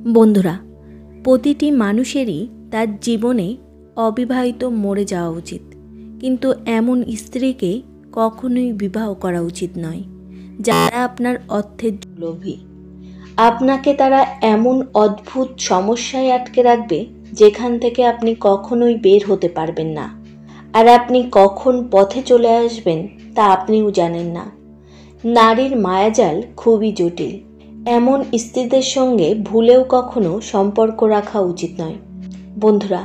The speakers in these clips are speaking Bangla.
বন্ধুরা, প্রতিটি মানুষেরই তার জীবনে অবিবাহিত মরে যাওয়া উচিত, কিন্তু এমন স্ত্রীকে কখনোই বিবাহ করা উচিত নয় যারা আপনার অর্থের লোভী। আপনাকে তারা এমন অদ্ভুত সমস্যায় আটকে রাখবে যেখান থেকে আপনি কখনোই বের হতে পারবেন না, আর আপনি কখন পথে চলে আসবেন তা আপনিও জানেন না। নারীর মায়াজাল খুবই জটিল। এমন স্ত্রীদের সঙ্গে ভুলেও কখনো সম্পর্ক রাখা উচিত নয়। বন্ধুরা,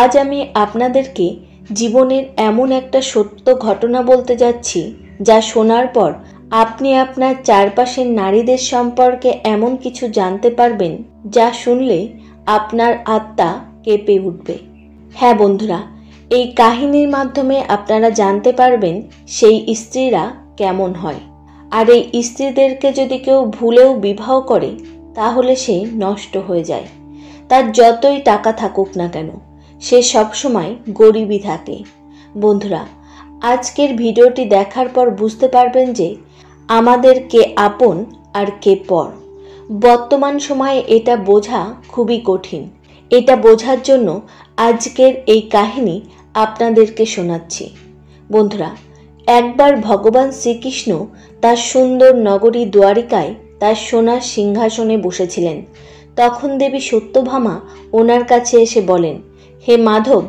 আজ আমি আপনাদেরকে জীবনের এমন একটা সত্য ঘটনা বলতে যাচ্ছি যা শোনার পর আপনি আপনার চারপাশের নারীদের সম্পর্কে এমন কিছু জানতে পারবেন যা শুনলে আপনার আত্মা কেঁপে উঠবে। হ্যাঁ বন্ধুরা, এই কাহিনীর মাধ্যমে আপনারা জানতে পারবেন সেই স্ত্রীরা কেমন হয়। আর এই স্ত্রীদেরকে যদি কেউ ভুলেও বিবাহ করে তাহলে সে নষ্ট হয়ে যায়। তার যতই টাকা থাকুক না কেন, সে সবসময় গরিবই থাকে। বন্ধুরা, আজকের ভিডিওটি দেখার পর বুঝতে পারবেন যে আমাদের কে আপন আর কে পর। বর্তমান সময়ে এটা বোঝা খুবই কঠিন। এটা বোঝার জন্য আজকের এই কাহিনী আপনাদেরকে শোনাচ্ছি। বন্ধুরা, একবার ভগবান শ্রীকৃষ্ণ তার সুন্দর নগরী দ্বারিকায় তার সোনার সিংহাসনে বসেছিলেন। তখন দেবী সত্যভামা ওনার কাছে এসে বলেন, হে মাধব,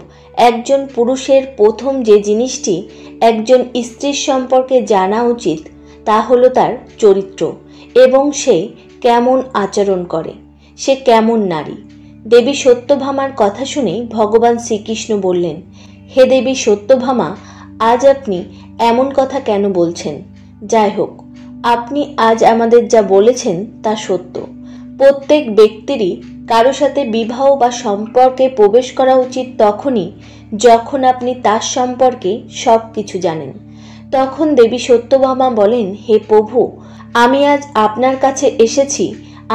একজন পুরুষের প্রথম যে জিনিসটি একজন স্ত্রীর সম্পর্কে জানা উচিত তা হলো তার চরিত্র এবং সে কেমন আচরণ করে, সে কেমন নারী। দেবী সত্যভামার কথা শুনে ভগবান শ্রীকৃষ্ণ বললেন, হে দেবী সত্যভামা, আজ আপনি এমন কথা কেন বলছেন? যাই হোক, আপনি আজ আমাদের যা বলেছেন তা সত্য। প্রত্যেক ব্যক্তিরই কারো সাথে বিবাহ বা সম্পর্কে প্রবেশ করা উচিত তখনই যখন আপনি তার সম্পর্কে সব কিছু জানেন। তখন দেবী সত্যভামা বলেন, হে প্রভু, আমি আজ আপনার কাছে এসেছি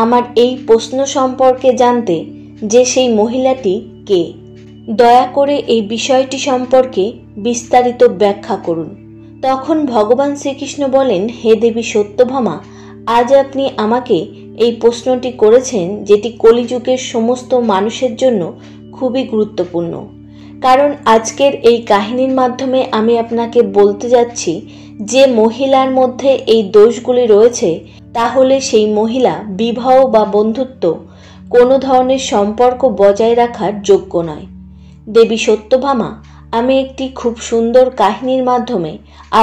আমার এই প্রশ্ন সম্পর্কে জানতে যে সেই মহিলাটি কে। দয়া করে এই বিষয়টি সম্পর্কে বিস্তারিত ব্যাখ্যা করুন। তখন ভগবান শ্রীকৃষ্ণ বলেন, হে দেবী সত্যভামা, আজ আপনি আমাকে এই প্রশ্নটি করেছেন যেটি কলিযুগের সমস্ত মানুষের জন্য খুবই গুরুত্বপূর্ণ। কারণ আজকের এই কাহিনীর মাধ্যমে আমি আপনাকে বলতে যাচ্ছি যে মহিলার মধ্যে এই দোষগুলি রয়েছে, তাহলে সেই মহিলা বিবাহ বা বন্ধুত্ব কোনো ধরনের সম্পর্ক বজায় রাখার যোগ্য নয়। দেবী সত্যভামা, আমি একটি খুব সুন্দর কাহিনীর মাধ্যমে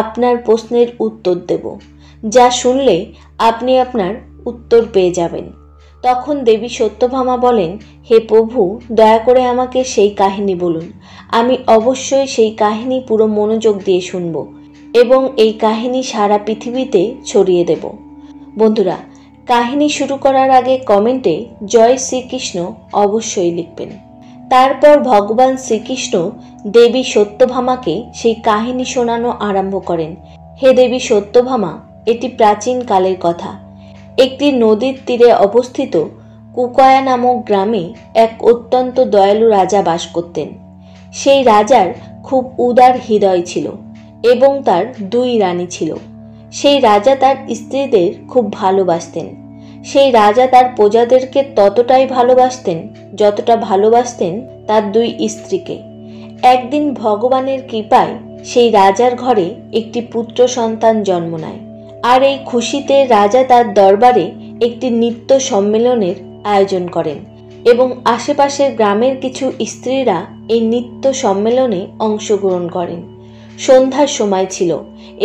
আপনার প্রশ্নের উত্তর দেব, যা শুনলে আপনি আপনার উত্তর পেয়ে যাবেন। তখন দেবী সত্যভামা বলেন, হে প্রভু, দয়া করে আমাকে সেই কাহিনী বলুন। আমি অবশ্যই সেই কাহিনী পুরো মনোযোগ দিয়ে শুনব এবং এই কাহিনী সারা পৃথিবীতে ছড়িয়ে দেব। বন্ধুরা, কাহিনী শুরু করার আগে কমেন্টে জয় শ্রীকৃষ্ণ অবশ্যই লিখবেন। তারপর ভগবান শ্রীকৃষ্ণ দেবী সত্যভামাকে সেই কাহিনী শোনানো আরম্ভ করেন। হে দেবী সত্যভামা, এটি প্রাচীন কালের কথা। একটি নদীর তীরে অবস্থিত কুকয়া নামক গ্রামে এক অত্যন্ত দয়ালু রাজা বাস করতেন। সেই রাজার খুব উদার হৃদয় ছিল এবং তার 2 রানী ছিল। সেই রাজা তার স্ত্রীদের খুব ভালোবাসতেন। সেই রাজা তার প্রজাদেরকে ততটাই ভালোবাসতেন যতটা ভালোবাসতেন তার 2 স্ত্রীকে। একদিন ভগবানের কৃপায় সেই রাজার ঘরে একটি পুত্র সন্তান জন্ম নেয়। আর এই খুশিতে রাজা তার দরবারে একটি নৃত্য সম্মেলনের আয়োজন করেন এবং আশেপাশের গ্রামের কিছু স্ত্রীরা এই নৃত্য সম্মেলনে অংশগ্রহণ করেন। সন্ধ্যার সময় ছিল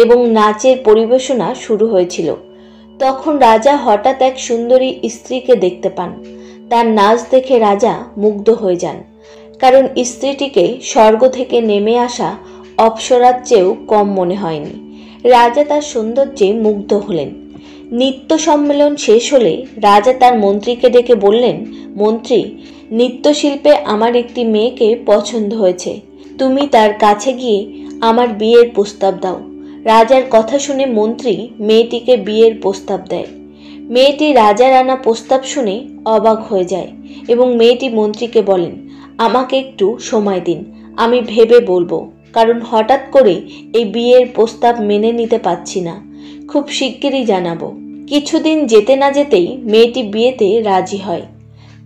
এবং নাচের পরিবেশনা শুরু হয়েছিল। তখন রাজা হঠাৎ এক সুন্দরী স্ত্রীকে দেখতে পান। তার নাচ দেখে রাজা মুগ্ধ হয়ে যান, কারণ স্ত্রীটিকে স্বর্গ থেকে নেমে আসা অপ্সরার চেয়েও কম মনে হয়নি। রাজা তার সৌন্দর্যে মুগ্ধ হলেন। নৃত্য সম্মেলন শেষ হলে রাজা তার মন্ত্রীকে ডেকে বললেন, মন্ত্রী, নৃত্যশিল্পে আমার একটি মেয়েকে পছন্দ হয়েছে। তুমি তার কাছে গিয়ে আমার বিয়ের প্রস্তাব দাও। রাজার কথা শুনে মন্ত্রী মেয়েটিকে বিয়ের প্রস্তাব দেয়। মেয়েটি রাজার আনা প্রস্তাব শুনে অবাক হয়ে যায় এবং মেয়েটি মন্ত্রীকে বলেন, আমাকে একটু সময় দিন, আমি ভেবে বলবো, কারণ হঠাৎ করে এই বিয়ের প্রস্তাব মেনে নিতে পারছি না। খুব শিগগিরই জানাবো। কিছুদিন যেতে না যেতেই মেয়েটি বিয়েতে রাজি হয়।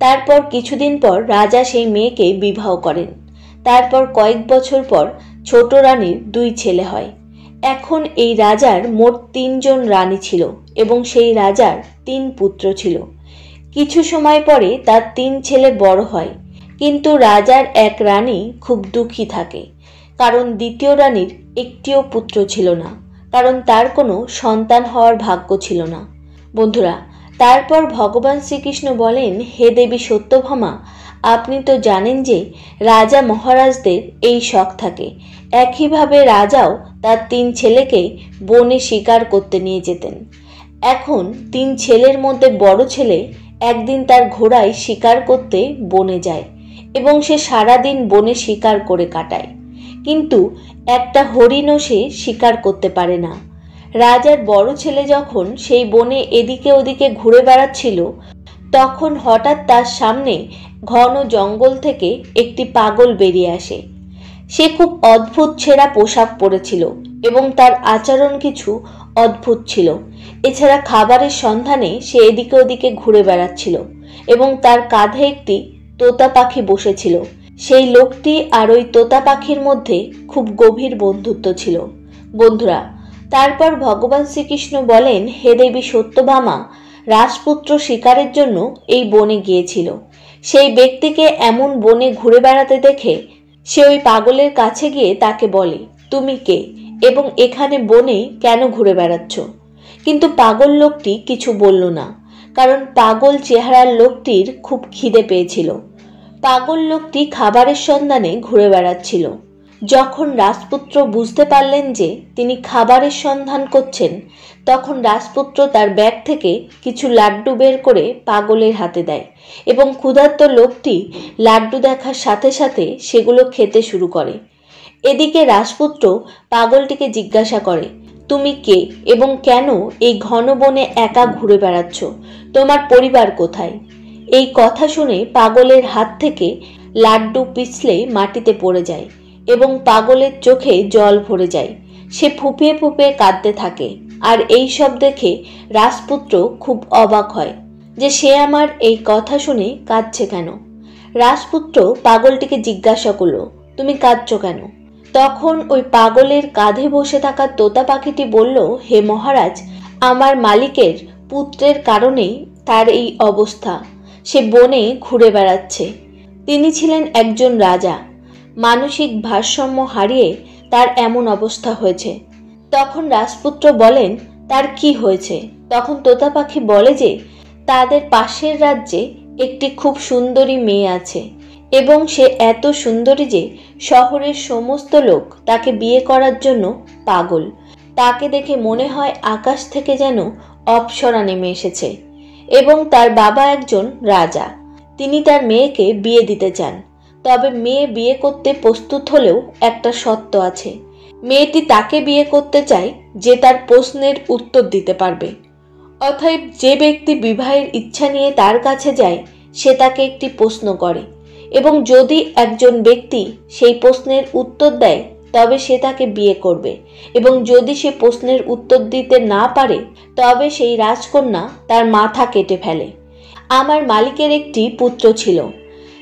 তারপর কিছুদিন পর রাজা সেই মেয়েকে বিবাহ করেন। তারপর কয়েক বছর পর ছোট রানীর 2 ছেলে হয়। এখন এই রাজার মোট 3 জন রানী ছিল এবং সেই রাজার 3 পুত্র ছিল। কিছু সময় পরে তার 3 ছেলে বড় হয়, কিন্তু রাজার এক রানী খুব দুঃখী থাকে, কারণ দ্বিতীয় রানীর একটিও পুত্র ছিল না, কারণ তার কোনো সন্তান হওয়ার ভাগ্য ছিল না। বন্ধুরা, তারপর ভগবান শ্রীকৃষ্ণ বলেন, হে দেবী সত্যভামা, আপনি তো জানেন যে রাজা মহারাজদের এই শখ থাকে। একইভাবে রাজাও তার 3 ছেলেকে বনে শিকার করতে নিয়ে যেতেন। এখন 3 ছেলের মধ্যে বড় ছেলে একদিন তার ঘোড়ায় শিকার করতে বনে যায় এবং সে সারাদিন বনে শিকার করে কাটায়, কিন্তু একটা হরিণও সে শিকার করতে পারে না। রাজার বড় ছেলে যখন সেই বনে এদিকে ওদিকে ঘুরে বেড়াচ্ছিল, তখন হঠাৎ তার সামনে ঘন জঙ্গল থেকে একটি পাগল বেরিয়ে আসে। সে খুব অদ্ভুত ছেঁড়া পোশাক পরেছিল এবং তার আচরণ কিছু অদ্ভুত ছিল। এছাড়া খাবারের সন্ধানে সে এদিকে ওদিকে ঘুরে বেড়াচ্ছিল এবং তার কাঁধে একটি তোতা পাখি বসেছিল। সেই লোকটি আর ওই তোতা পাখির মধ্যে খুব গভীর বন্ধুত্ব ছিল। বন্ধুরা, তারপর ভগবান শ্রীকৃষ্ণ বলেন, হে দেবী সত্যভামা, রাজপুত্র শিকারের জন্য এই বনে গিয়েছিল। সেই ব্যক্তিকে এমন বনে ঘুরে বেড়াতে দেখে সে ওই পাগলের কাছে গিয়ে তাকে বলে, তুমি কে এবং এখানে বনে কেন ঘুরে বেড়াচ্ছ? কিন্তু পাগল লোকটি কিছু বলল না, কারণ পাগল চেহারার লোকটির খুব খিদে পেয়েছিল। পাগল লোকটি খাবারের সন্ধানে ঘুরে বেড়াচ্ছিল। যখন রাজপুত্র বুঝতে পারলেন যে তিনি খাবারের সন্ধান করছেন, তখন রাজপুত্র তার ব্যাগ থেকে কিছু লাড্ডু বের করে পাগলের হাতে দেয় এবং ক্ষুধার্ত লোকটি লাড্ডু দেখার সাথে সাথে সেগুলো খেতে শুরু করে। এদিকে রাজপুত্র পাগলটিকে জিজ্ঞাসা করে, তুমি কে এবং কেন এই ঘন বনে একা ঘুরে বেড়াচ্ছ? তোমার পরিবার কোথায়? এই কথা শুনে পাগলের হাত থেকে লাড্ডু পিছলে মাটিতে পড়ে যায় এবং পাগলের চোখে জল ভরে যায়। সে ফুঁপিয়ে ফুঁপিয়ে কাঁদতে থাকে, আর এই সব দেখে রাজপুত্র খুব অবাক হয় যে সে আমার এই কথা শুনে কাঁদছে কেন। রাজপুত্র পাগলটিকে জিজ্ঞাসা করলো, তুমি কাঁদছো কেন? তখন ওই পাগলের কাঁধে বসে থাকা তোতা পাখিটি বলল, হে মহারাজ, আমার মালিকের পুত্রের কারণেই তার এই অবস্থা। সে বনে ঘুরে বেড়াচ্ছে। তিনি ছিলেন একজন রাজা। মানসিক ভারসাম্য হারিয়ে তার এমন অবস্থা হয়েছে। তখন রাজপুত্র বলেন, তার কি হয়েছে? তখন তোতা পাখি বলে যে তাদের পাশের রাজ্যে একটি খুব সুন্দরী মেয়ে আছে এবং সে এত সুন্দরী যে শহরের সমস্ত লোক তাকে বিয়ে করার জন্য পাগল। তাকে দেখে মনে হয় আকাশ থেকে যেন অপ্সরা নেমে এসেছে এবং তার বাবা একজন রাজা। তিনি তার মেয়েকে বিয়ে দিতে চান, তবে মেয়ে বিয়ে করতে প্রস্তুত হলেও একটা শর্ত আছে। মেয়েটি তাকে বিয়ে করতে চায় যে তার প্রশ্নের উত্তর দিতে পারবে। অতএব যে ব্যক্তি বিবাহের ইচ্ছা নিয়ে তার কাছে যায় সে তাকে একটি প্রশ্ন করে এবং যদি একজন ব্যক্তি সেই প্রশ্নের উত্তর দেয় তবে সে তাকে বিয়ে করবে, এবং যদি সে প্রশ্নের উত্তর দিতে না পারে তবে সেই রাজকন্যা তার মাথা কেটে ফেলে। আমার মালিকের একটি পুত্র ছিল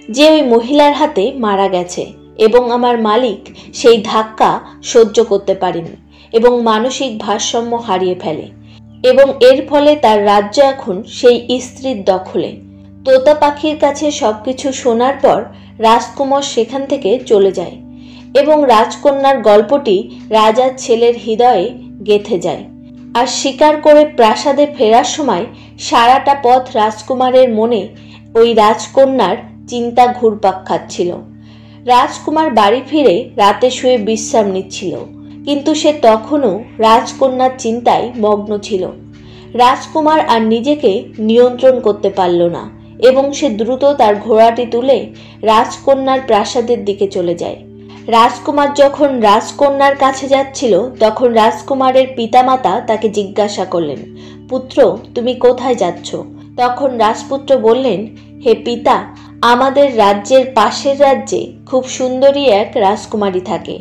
যে ওই মহিলার হাতে মারা গেছে এবং আমার মালিক সেই ধাক্কা সহ্য করতে পারেনি এবং মানসিক ভারসাম্য হারিয়ে ফেলে এবং এর ফলে তার রাজ্য এখন সেই স্ত্রীর দখলে। তোতা পাখির কাছে সবকিছু শোনার পর রাজকুমার সেখান থেকে চলে যায় এবং রাজকন্যার গল্পটি রাজার ছেলের হৃদয়ে গেঁথে যায়। আর শিকার করে প্রাসাদে ফেরার সময় সারাটা পথ রাজকুমারের মনে ওই রাজকন্যার চিন্তা ঘুরপাক খাচ্ছিল। রাজকুমার বাড়ি ফিরে রাতে শুয়ে বিশ্রাম নিচ্ছিল, কিন্তু সে তখনও রাজকন্যার চিন্তায় মগ্ন ছিল। রাজকুমার আর নিজেকে নিয়ন্ত্রণ করতে পারল না এবং সে দ্রুত তার ঘোড়াটি তুলে রাজকন্যার প্রাসাদের দিকে চলে যায়। রাজকুমার যখন রাজকন্যার কাছে যাচ্ছিল তখন রাজকুমারের পিতামাতা তাকে জিজ্ঞাসা করলেন, পুত্র, তুমি কোথায় যাচ্ছ? তখন রাজপুত্র বললেন, হে পিতা, আমাদের রাজ্যের পাশের রাজ্যে খুব সুন্দরী এক রাজকুমারী থাকে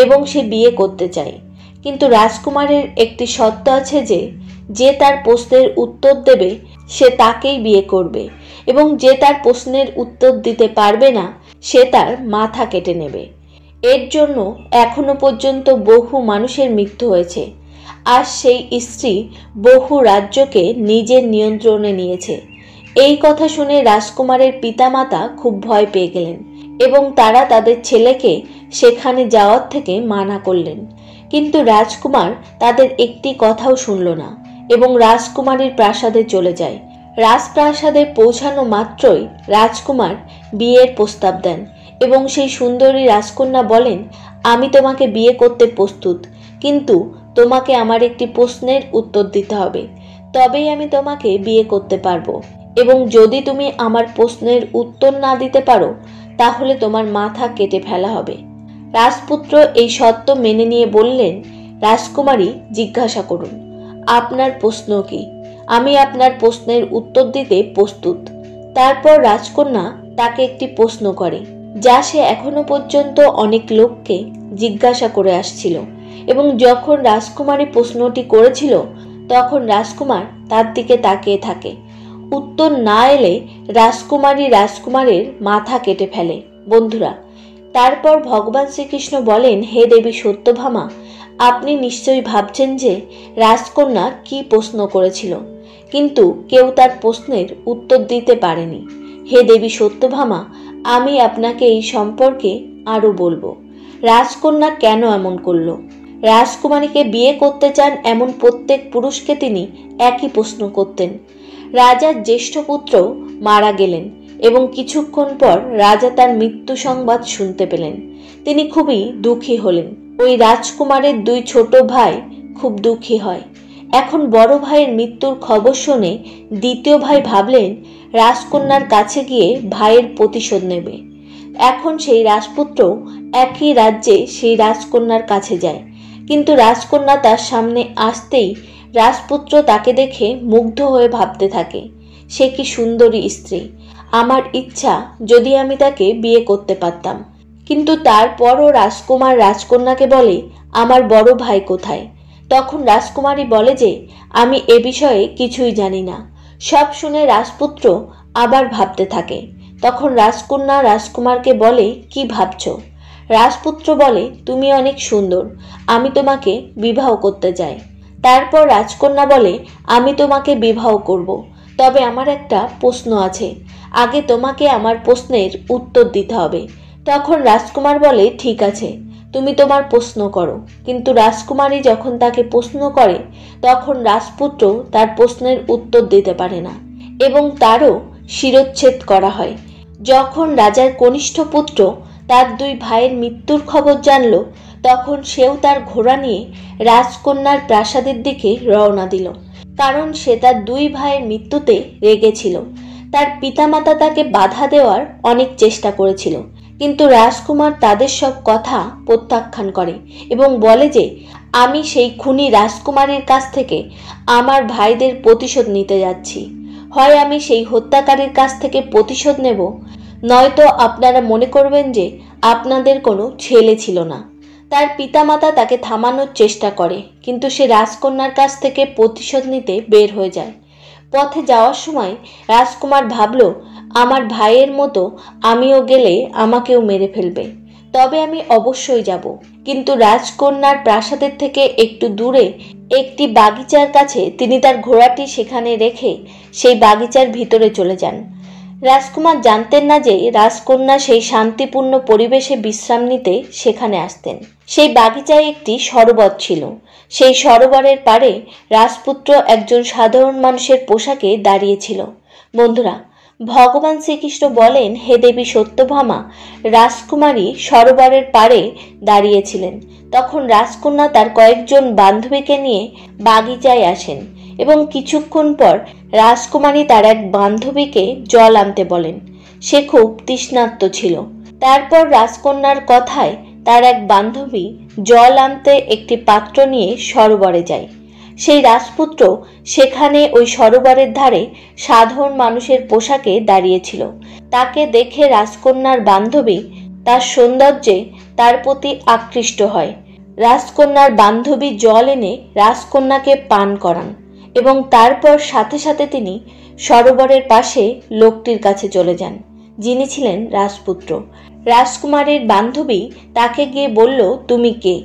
এবং সে বিয়ে করতে চায়, কিন্তু রাজকুমারের একটি শর্ত আছে যে যে তার প্রশ্নের উত্তর দেবে সে তাকেই বিয়ে করবে এবং যে তার প্রশ্নের উত্তর দিতে পারবে না সে তার মাথা কেটে নেবে। এর জন্য এখনো পর্যন্ত বহু মানুষের মৃত্যু হয়েছে। আর সেই স্ত্রী বহু রাজ্যকে নিজের নিয়ন্ত্রণে নিয়েছে। এই কথা শুনে রাজকুমারের পিতামাতা খুব ভয় পেয়ে গেলেন এবং তারা তাদের ছেলেকে সেখানে যাওয়ার থেকে মানা করলেন। কিন্তু রাজকুমার তাদের একটি কথাও শুনল না এবং রাজকুমারীর প্রাসাদে চলে যায়। রাজপ্রাসাদে পৌঁছানো মাত্রই রাজকুমার বিয়ের প্রস্তাব দেন এবং সেই সুন্দরী রাজকন্যা বলেন, আমি তোমাকে বিয়ে করতে প্রস্তুত, কিন্তু তোমাকে আমার একটি প্রশ্নের উত্তর দিতে হবে, তবেই আমি তোমাকে বিয়ে করতে পারবো। এবং যদি তুমি আমার প্রশ্নের উত্তর না দিতে পারো তাহলে তোমার মাথা কেটে ফেলা হবে। রাজপুত্র এই শর্ত মেনে নিয়ে বললেন, রাজকুমারী জিজ্ঞাসা করুন, আপনার প্রশ্ন কি? আমি আপনার প্রশ্নের উত্তর দিতে প্রস্তুত। তারপর রাজকন্যা তাকে একটি প্রশ্ন করে যা সে এখনো পর্যন্ত অনেক লোককে জিজ্ঞাসা করে আসছিল, এবং যখন রাজকুমারী প্রশ্নটি করেছিল তখন রাজকুমার তার দিকে তাকিয়ে থাকে। উত্তর না এলে রাজকুমারী রাজকুমারের মাথা কেটে ফেলে। বন্ধুরা, তারপর ভগবান শ্রীকৃষ্ণ বলেন, হে দেবী সত্যভামা, আপনি নিশ্চয়ই ভাবছেন যে রাজকন্যা কি প্রশ্ন করেছিল, কিন্তু কেউ তার প্রশ্নের উত্তর দিতে পারেনি। হে দেবী সত্যভামা, আমি আপনাকে এই সম্পর্কে আরও বলবো। রাজকন্যা কেন এমন করল? রাজকুমারীকে বিয়ে করতে চান এমন প্রত্যেক পুরুষকে তিনি একই প্রশ্ন করতেন। রাজার জ্যেষ্ঠ পুত্র মারা গেলেন এবং কিছুক্ষণ পর রাজা তার মৃত্যু সংবাদ শুনতে পেলেন। তিনি খুবই দুঃখী হলেন। ওই রাজকুমারের দুই ছোট ভাই খুব দুঃখী হয়। এখন বড় ভাইয়ের মৃত্যুর খবর শুনে দ্বিতীয় ভাই ভাবলেন রাজকন্যার কাছে গিয়ে ভাইয়ের প্রতিশোধ নেবে। এখন সেই রাজপুত্র একই রাজ্যে সেই রাজকন্যার কাছে যায়, কিন্তু রাজকন্যা তার সামনে আসতেই রাজপুত্র তাকে দেখে মুগ্ধ হয়ে ভাবতে থাকে, সে কি সুন্দরী স্ত্রী, আমার ইচ্ছা যদি আমি তাকে বিয়ে করতে পারতাম। কিন্তু তারপরও রাজকুমার রাজকন্যাকে বলে, আমার বড় ভাই কোথায়? তখন রাজকুমারী বলে যে আমি এ বিষয়ে কিছুই জানি না। সব শুনে রাজপুত্র আবার ভাবতে থাকে। তখন রাজকন্যা রাজকুমারকে বলে, কি ভাবছো? রাজপুত্র বলে, তুমি অনেক সুন্দর, আমি তোমাকে বিবাহ করতে চাই। তারপর রাজকন্যা বলে, আমি তোমাকে বিবাহ করব, তবে আমার একটা প্রশ্ন আছে, আগে তোমাকে আমার প্রশ্নের উত্তর দিতে হবে। তখন রাজকুমার বলে, ঠিক আছে, তুমি তোমার প্রশ্ন করো। কিন্তু রাজকুমারী যখন তাকে প্রশ্ন করে তখন রাজপুত্র তার প্রশ্নের উত্তর দিতে পারে না এবং তারও শিরচ্ছেদ করা হয়। যখন রাজার কনিষ্ঠ পুত্র তার দুই ভাইয়ের মৃত্যুর খবর জানল তখন সেও তার ঘোড়া নিয়ে রাজকন্যার প্রাসাদের দিকে রওনা দিল, কারণ সে তার দুই ভাইয়ের মৃত্যুতে রেগেছিল। তার পিতামাতা তাকে বাধা দেওয়ার অনেক চেষ্টা করেছিল, কিন্তু রাজকুমার তাদের সব কথা প্রত্যাখ্যান করে এবং বলে যে আমি সেই খুনি রাজকুমারীর কাছ থেকে আমার ভাইদের প্রতিশোধ নিতে যাচ্ছি। হয় আমি সেই হত্যাকারীর কাছ থেকে প্রতিশোধ নেব, নয়তো আপনারা মনে করবেন যে আপনাদের কোনো ছেলে ছিল না। তার পিতামাতা তাকে থামানোর চেষ্টা করে, কিন্তু সে রাজকন্যার কাছ থেকে প্রতিশোধ নিতে বের হয়ে যায়। পথে যাওয়ার সময় রাজকুমার ভাবল, আমার ভাইয়ের মতো আমিও গেলে আমাকেও মেরে ফেলবে, তবে আমি অবশ্যই যাব। কিন্তু রাজকন্যার প্রাসাদের থেকে একটু দূরে একটি বাগিচার কাছে তিনি তার ঘোড়াটি সেখানে রেখে সেই বাগিচার ভিতরে চলে যান। রাজকুমার জানতেন না যে রাজকন্যা সেই শান্তিপূর্ণ পরিবেশে বিশ্রাম নিতে সেখানে আসতেন। সেই বাগিচায় একটি সরোবর ছিল। সেই সরোবরের পাড়ে রাজপুত্র একজন সাধারণ মানুষের পোশাকে দাঁড়িয়েছিল। বন্ধুরা, ভগবান শ্রীকৃষ্ণ বলেন, হে দেবী সত্যভামা, রাজকুমারী সরোবরের পাড়ে দাঁড়িয়েছিলেন। তখন রাজকন্যা তার কয়েকজন বান্ধবীকে নিয়ে বাগিচায় আসেন এবং কিছুক্ষণ পর রাজকুমারী তার এক বান্ধবীকে জল আনতে বলেন। সে খুব তৃষ্ণার্ত ছিল। তারপর রাজকন্যার কথায় তার এক বান্ধবী জল আনতে একটি পাত্র নিয়ে সরোবরে যায়। সেই রাজপুত্র সেখানে ওই সরোবরের ধারে সাধারণ মানুষের পোশাকে দাঁড়িয়েছিল। তাকে দেখে রাজকন্যার বান্ধবী তার সৌন্দর্যে তার প্রতি আকৃষ্ট হয়। রাজকন্যার বান্ধবী জল এনে রাজকন্যাকে পান করান এবং তারপর সাথে সাথে তিনি সরোবরের পাশে লোকটির কাছে চলে যান, যিনি ছিলেন রাজপুত্র। রাজকুমারীর বান্ধবী তাকে গিয়ে বলল, তুমি কে?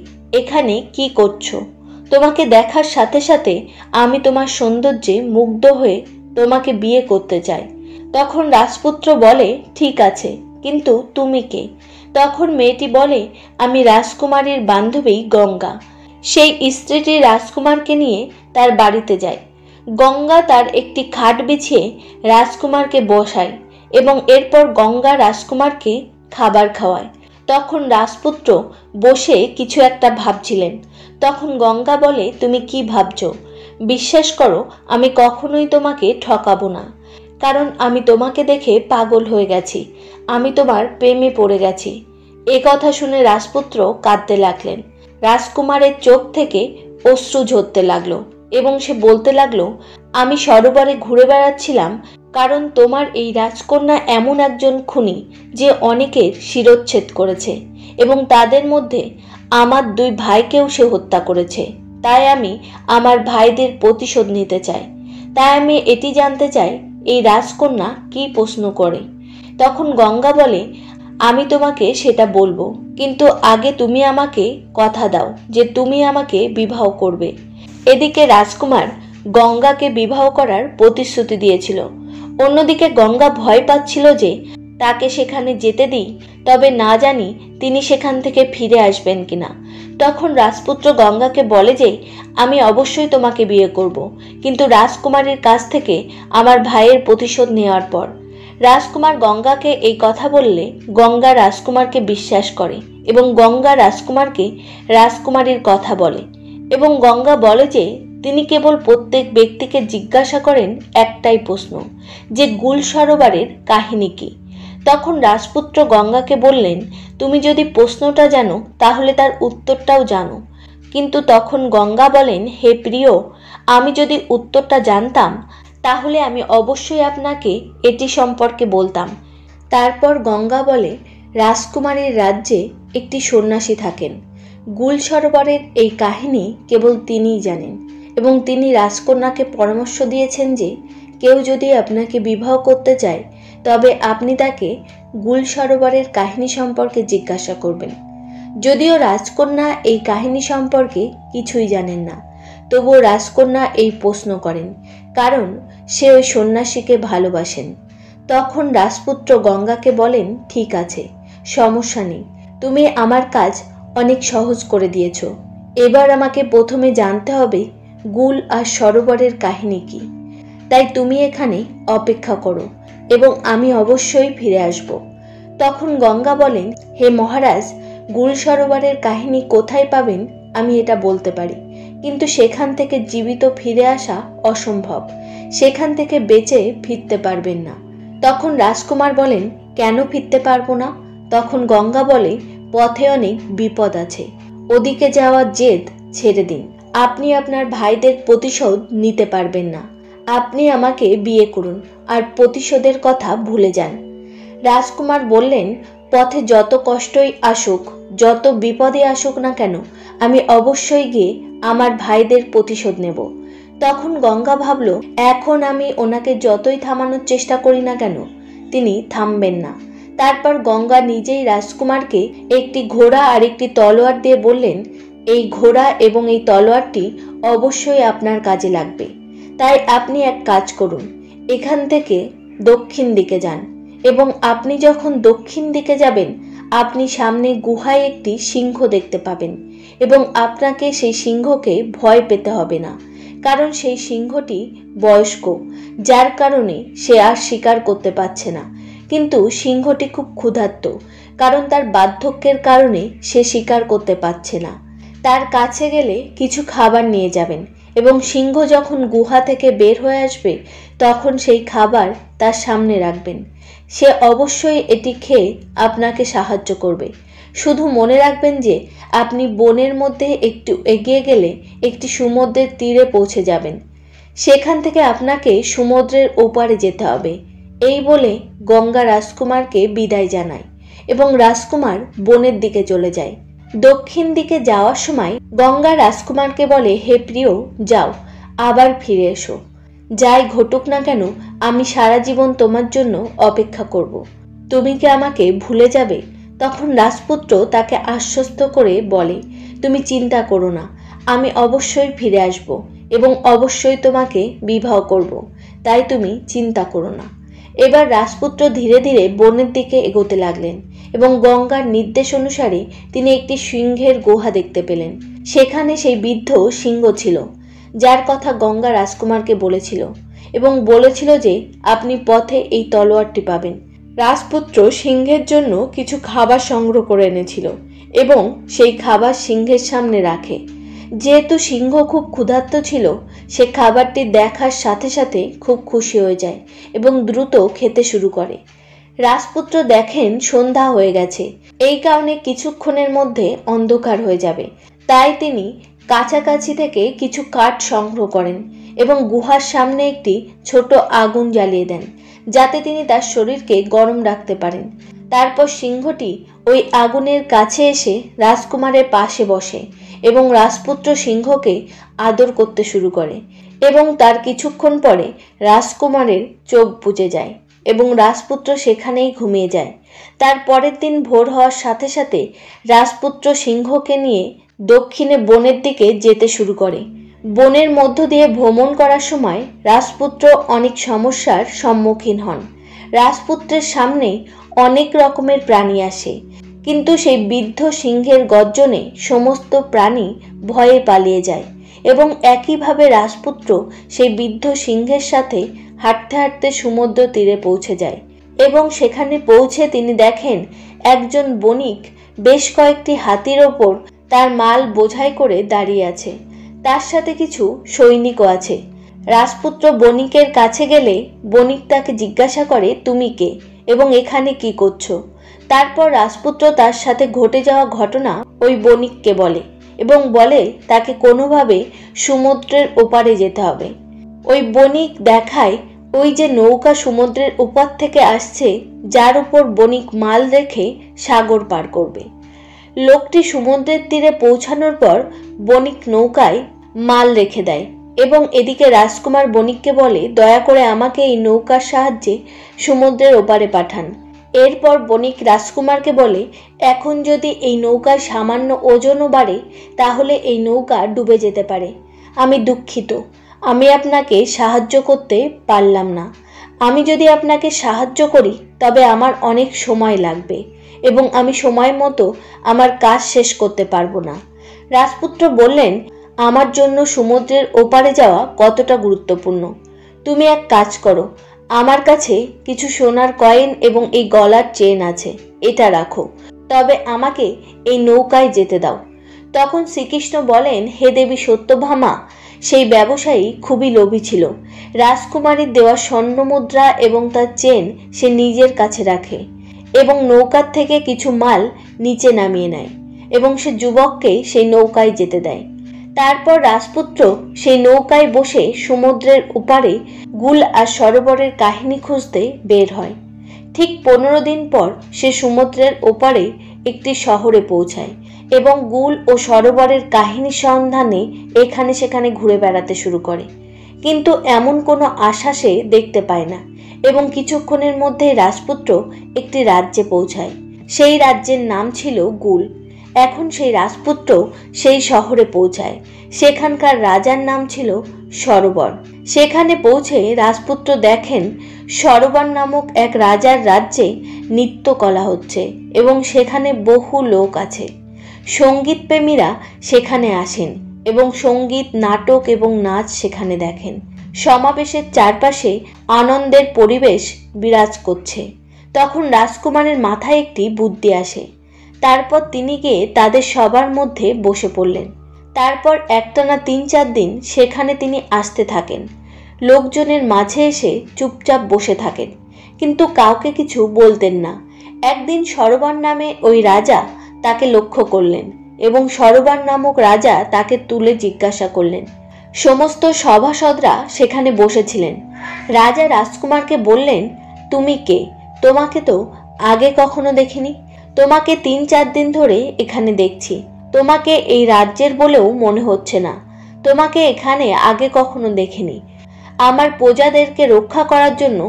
এখানে কি করছো? তোমাকে দেখার সাথে সাথে আমি তোমার সৌন্দর্যে মুগ্ধ হয়ে তোমাকে বিয়ে করতে চাই। তখন রাজপুত্র বলে, ঠিক আছে, কিন্তু তুমি কে? তখন মেয়েটি বলে, আমি রাজকুমারীর বান্ধবী গঙ্গা। সেই স্ত্রীটি রাজকুমারকে নিয়ে তার বাড়িতে যায়। গঙ্গা তার একটি খাট বিছিয়ে রাজকুমারকে বসায় এবং এরপর গঙ্গা রাজকুমারকে খাবার খাওয়ায়। তখন রাজপুত্র বসে কিছু একটা ভাবছিলেন। তখন গঙ্গা বলে, তুমি কি ভাবছো? বিশ্বাস করো, আমি কখনোই তোমাকে ঠকাবো না, কারণ আমি তোমাকে দেখে পাগল হয়ে গেছি, আমি তোমার প্রেমে পড়ে গেছি। এ কথা শুনে রাজপুত্র কাঁদতে লাগলেন। রাজকুমারের চোখ থেকে অশ্রু ঝরতে লাগলো এবং সে বলতে লাগলো, আমি সরোবরে ঘুরে বেড়াচ্ছিলাম কারণ তোমার এই রাজকন্যা এমন একজন খুনি যে অনেকের শিরচ্ছেদ করেছে এবং তাদের মধ্যে আমার 2 ভাইকেও সে হত্যা করেছে। তাই আমি আমার ভাইদের প্রতিশোধ নিতে চাই। তাই আমি এটি জানতে চাই, এই রাজকন্যা কি প্রশ্ন করে। তখন গঙ্গা বলে, আমি তোমাকে সেটা বলবো, কিন্তু আগে তুমি আমাকে কথা দাও যে তুমি আমাকে বিবাহ করবে। এদিকে রাজকুমার গঙ্গাকে বিবাহ করার প্রতিশ্রুতি দিয়েছিল। অন্যদিকে গঙ্গা ভয় পাচ্ছিল যে তাকে সেখানে যেতে দিই তবে না জানি তিনি সেখান থেকে ফিরে আসবেন কিনা। তখন রাজপুত্র গঙ্গাকে বলে যে, আমি অবশ্যই তোমাকে বিয়ে করব, কিন্তু রাজকুমারীর কাছ থেকে আমার ভাইয়ের প্রতিশোধ নেওয়ার পর। রাজকুমার গঙ্গাকে এই কথা বললে গঙ্গা রাজকুমারকে বিশ্বাস করে এবং গঙ্গা রাজকুমারকে রাজকুমারীর কথা বলে এবং গঙ্গা বলে যে তিনি কেবল প্রত্যেক ব্যক্তিকে জিজ্ঞাসা করেন একটাই প্রশ্ন, যে গুল সরোবরের কাহিনী কি। তখন রাজপুত্র গঙ্গাকে বললেন, তুমি যদি প্রশ্নটা জানো তাহলে তার উত্তরটাও জানো। কিন্তু তখন গঙ্গা বলেন, হে প্রিয়, আমি যদি উত্তরটা জানতাম তাহলে আমি অবশ্যই আপনাকে এটি সম্পর্কে বলতাম। তারপর গঙ্গা বলে, রাজকুমারীর রাজ্যে একটি সন্ন্যাসী থাকেন। গুল সরোবরের এই কাহিনী কেবল তিনিই জানেন এবং তিনি রাজকন্যাকে পরামর্শ দিয়েছেন যে কেউ যদি আপনাকে বিবাহ করতে চায় তবে আপনি তাকে গুল সরোবরের কাহিনী সম্পর্কে জিজ্ঞাসা করবেন। যদিও রাজকন্যা এই কাহিনী সম্পর্কে কিছুই জানেন না, তবুও রাজকন্যা এই প্রশ্ন করেন কারণ সে ওই সন্ন্যাসীকে ভালোবাসেন। তখন রাজপুত্র গঙ্গাকে বলেন, ঠিক আছে, সমস্যা নেই, তুমি আমার কাজ অনেক সহজ করে দিয়েছ। এবার আমাকে প্রথমে জানতে হবে গুল আর সরোবরের কাহিনী কি। তাই তুমি এখানে অপেক্ষা করো এবং আমি অবশ্যই ফিরে আসব। তখন গঙ্গা বলেন, হে মহারাজ, গুল সরোবরের কাহিনী কোথায় পাবেন আমি এটা বলতে পারি, কিন্তু সেখান থেকে জীবিত ফিরে আসা অসম্ভব, সেখান থেকে বেঁচে ফিরতে পারবেন না। তখন রাজকুমার বলেন, কেন ফিরতে পারবো না? তখন গঙ্গা বলে, পথে অনেক বিপদ আছে, ওদিকে যাওয়ার জেদ ছেড়ে দিন। আপনি আপনার ভাইদের প্রতিশোধ নিতে পারবেন না। আপনি আমাকে বিয়ে করুন আর প্রতিশোধের কথা ভুলে যান। রাজকুমার বললেন, পথে যত কষ্টই আসুক, যত বিপদে আসুক না কেন, আমি অবশ্যই গিয়ে আমার ভাইদের প্রতিশোধ নেব। তখন গঙ্গা ভাবল, এখন আমি ওনাকে যতই থামানোর চেষ্টা করি না কেন তিনি থামবেন না। তারপর গঙ্গা নিজেই রাজকুমারকে একটি ঘোড়া আর একটি তলোয়ার দিয়ে বললেন, এই ঘোড়া এবং এই তলোয়ারটি অবশ্যই আপনার কাজে লাগবে। তাই আপনি এক কাজ করুন, এখান থেকে দক্ষিণ দিকে যান এবং আপনি যখন দক্ষিণ দিকে যাবেন আপনি সামনে গুহায় একটি সিংহ দেখতে পাবেন এবং আপনাকে সেই সিংহকে ভয় পেতে হবে না, কারণ সেই সিংহটি বয়স্ক, যার কারণে সে আর শিকার করতে পারছে না। কিন্তু সিংহটি খুব ক্ষুধার্ত, কারণ তার বার্ধক্যের কারণে সে শিকার করতে পারছে না। তার কাছে গেলে কিছু খাবার নিয়ে যাবেন এবং সিংহ যখন গুহা থেকে বের হয়ে আসবে তখন সেই খাবার তার সামনে রাখবেন। সে অবশ্যই এটি খেয়ে আপনাকে সাহায্য করবে। শুধু মনে রাখবেন যে আপনি বনের মধ্যে একটু এগিয়ে গেলে একটি সমুদ্রের তীরে পৌঁছে যাবেন, সেখান থেকে আপনাকে সমুদ্রের ওপারে যেতে হবে। এই বলে গঙ্গা রাজকুমারকে বিদায় জানায় এবং রাজকুমার বনের দিকে চলে যায়। দক্ষিণ দিকে যাওয়ার সময় গঙ্গা রাজকুমারকে বলে, হে প্রিয়, যাও, আবার ফিরে এসো। যাই ঘটুক না কেন আমি সারা জীবন তোমার জন্য অপেক্ষা করব। তুমি কি আমাকে ভুলে যাবে? তখন রাজপুত্র তাকে আশ্বস্ত করে বলে, তুমি চিন্তা করো না, আমি অবশ্যই ফিরে আসব এবং অবশ্যই তোমাকে বিবাহ করব, তাই তুমি চিন্তা করো না। এবার রাজপুত্র ধীরে ধীরে বনের দিকে এগোতে লাগলেন এবং গঙ্গার নির্দেশ অনুসারে তিনি একটি সিংহের গুহা দেখতে পেলেন। সেখানে সেই বৃদ্ধ সিংহ ছিল, যার কথা গঙ্গা রাজকুমারকে বলেছিল এবং বলেছিল যে আপনি পথে এই তলোয়ারটি পাবেন। রাজপুত্র সিংহের জন্য কিছু খাবার সংগ্রহ করে এনেছিল এবং সেই খাবার সিংহের সামনে রাখে। যেহেতু সিংহ খুব ক্ষুধার্ত ছিল, সে খাবারটি দেখার সাথে সাথে খুব খুশি হয়ে যায় এবং দ্রুত খেতে শুরু করে। রাজপুত্র দেখেন সন্ধ্যা হয়ে গেছে, এই কারণে কিছুক্ষণের মধ্যে অন্ধকার হয়ে যাবে, তাই তিনি কাছাকাছি থেকে কিছু কাঠ সংগ্রহ করেন এবং গুহার সামনে একটি ছোট আগুন জ্বালিয়ে দেন, যাতে তিনি তার শরীরকে গরম রাখতে পারেন। তারপর সিংহটি ওই আগুনের কাছে এসে রাজকুমারের পাশে বসে এবং রাজপুত্র সিংহকে আদর করতে শুরু করে এবং তার কিছুক্ষণ পরে রাজকুমারের চোখ বুজে যায় এবং রাজপুত্র সেখানেই ঘুমিয়ে যায়। তার পরের দিন ভোর হওয়ার সাথে সাথে রাজপুত্র সিংহকে নিয়ে দক্ষিণে বনের দিকে যেতে শুরু করে। বনের মধ্য দিয়ে ভ্রমণ করার সময় রাজপুত্র অনেক সমস্যার সম্মুখীন হন। রাজপুত্রের সামনে অনেক রকমের প্রাণী আসে, কিন্তু সেই বৃদ্ধ সিংহের গর্জনে সমস্ত প্রাণী ভয়ে পালিয়ে যায় এবং একইভাবে রাজপুত্র সেই বৃদ্ধ সিংহের সাথে হাঁটতে হাঁটতে সমুদ্র তীরে পৌঁছে যায় এবং সেখানে পৌঁছে তিনি দেখেন একজন বণিক বেশ কয়েকটি হাতির ওপর তার মাল বোঝাই করে দাঁড়িয়ে আছে। তার সাথে কিছু সৈনিকও আছে। রাজপুত্র বণিকের কাছে গেলে বণিক তাকে জিজ্ঞাসা করে, তুমি কে এবং এখানে কি করছো? তারপর রাজপুত্র তার সাথে ঘটে যাওয়া ঘটনা ওই বণিককে বলে এবং বলে তাকে কোনোভাবে সমুদ্রের ওপারে যেতে হবে। ওই বণিক দেখায় ওই যে নৌকা সমুদ্রের ওপার থেকে আসছে, যার উপর বণিক মাল রেখে সাগর পার করবে। লোকটি সমুদ্রের তীরে পৌঁছানোর পর বণিক নৌকায় মাল রেখে দেয় এবং এদিকে রাজকুমার বণিককে বলে, দয়া করে আমাকে এই নৌকার সাহায্যে সমুদ্রের ওপারে পাঠান। এরপর বণিক রাজকুমারকে বলে, এখন যদি এই নৌকার সামান্য ওজনও বাড়ে তাহলে এই নৌকা ডুবে যেতে পারে। আমি দুঃখিত, আমি আপনাকে সাহায্য করতে পারলাম না। আমি যদি আপনাকে সাহায্য করি তবে আমার অনেক সময় লাগবে এবং আমি সময় মতো আমার কাজ শেষ করতে পারবো না। রাজপুত্র বললেন, আমার জন্য সমুদ্রের ওপারে যাওয়া কতটা গুরুত্বপূর্ণ। তুমি এক কাজ করো, আমার কাছে কিছু সোনার কয়েন এবং এই গলার চেন আছে, এটা রাখো, তবে আমাকে এই নৌকায় যেতে দাও। তখন শ্রীকৃষ্ণ বলেন, হে দেবী সত্যভামা, সেই ব্যবসায়ী খুবই লোভী ছিল। রাজকুমারীর দেওয়া স্বর্ণ মুদ্রা এবং তার চেন সে নিজের কাছে রাখে এবং নৌকার থেকে কিছু মাল নিচে নামিয়ে নেয় এবং সে যুবককে সেই নৌকায় যেতে দেয়। তারপর রাজপুত্র সেই নৌকায় বসে সমুদ্রের ওপারে গুল আর সরোবরের কাহিনী খুঁজতে বের হয়। ঠিক 15 দিন পর সে সমুদ্রের ওপারে একটি শহরে পৌঁছায় এবং গুল ও সরোবরের কাহিনী সন্ধানে এখানে সেখানে ঘুরে বেড়াতে শুরু করে, কিন্তু এমন কোনো আশা সে দেখতে পায় না এবং কিছুক্ষণের মধ্যে রাজপুত্র একটি রাজ্যে পৌঁছায়। সেই রাজ্যের নাম ছিল গুল। এখন সেই রাজপুত্র সেই শহরে পৌঁছায়। সেখানকার রাজার নাম ছিল সরোবর। সেখানে পৌঁছে রাজপুত্র দেখেন সরোবর নামক এক রাজার রাজ্যে নৃত্যকলা হচ্ছে এবং সেখানে বহু লোক আছে। সঙ্গীত প্রেমীরা সেখানে আসেন এবং সঙ্গীত, নাটক এবং নাচ সেখানে দেখেন। সমাবেশের চারপাশে আনন্দের পরিবেশ বিরাজ করছে। তখন রাজকুমারের মাথায় একটি বুদ্ধি আসে। তারপর তিনি গিয়ে তাদের সবার মধ্যে বসে পড়লেন। তারপর একটানা 3-4 দিন সেখানে তিনি আসতে থাকেন, লোকজনের মাঝে এসে চুপচাপ বসে থাকেন, কিন্তু কাউকে কিছু বলতেন না। একদিন সরোবর নামে ওই রাজা তাকে লক্ষ্য করলেন এবং সরোবর নামক রাজা তাকে তুলে জিজ্ঞাসা করলেন। সমস্ত সভাসদরা সেখানে বসেছিলেন। রাজা রাজকুমারকে বললেন, তুমি কে? তোমাকে তো আগে কখনো দেখিনি। তোমাকে 3-4 দিন ধরে এখানে দেখছি। তোমাকে এই রাজ্যের বলেও মনে হচ্ছে না। তোমাকে এখানে আগে কখনো দেখিনি। আমার প্রজাদেরকে রক্ষা করার জন্য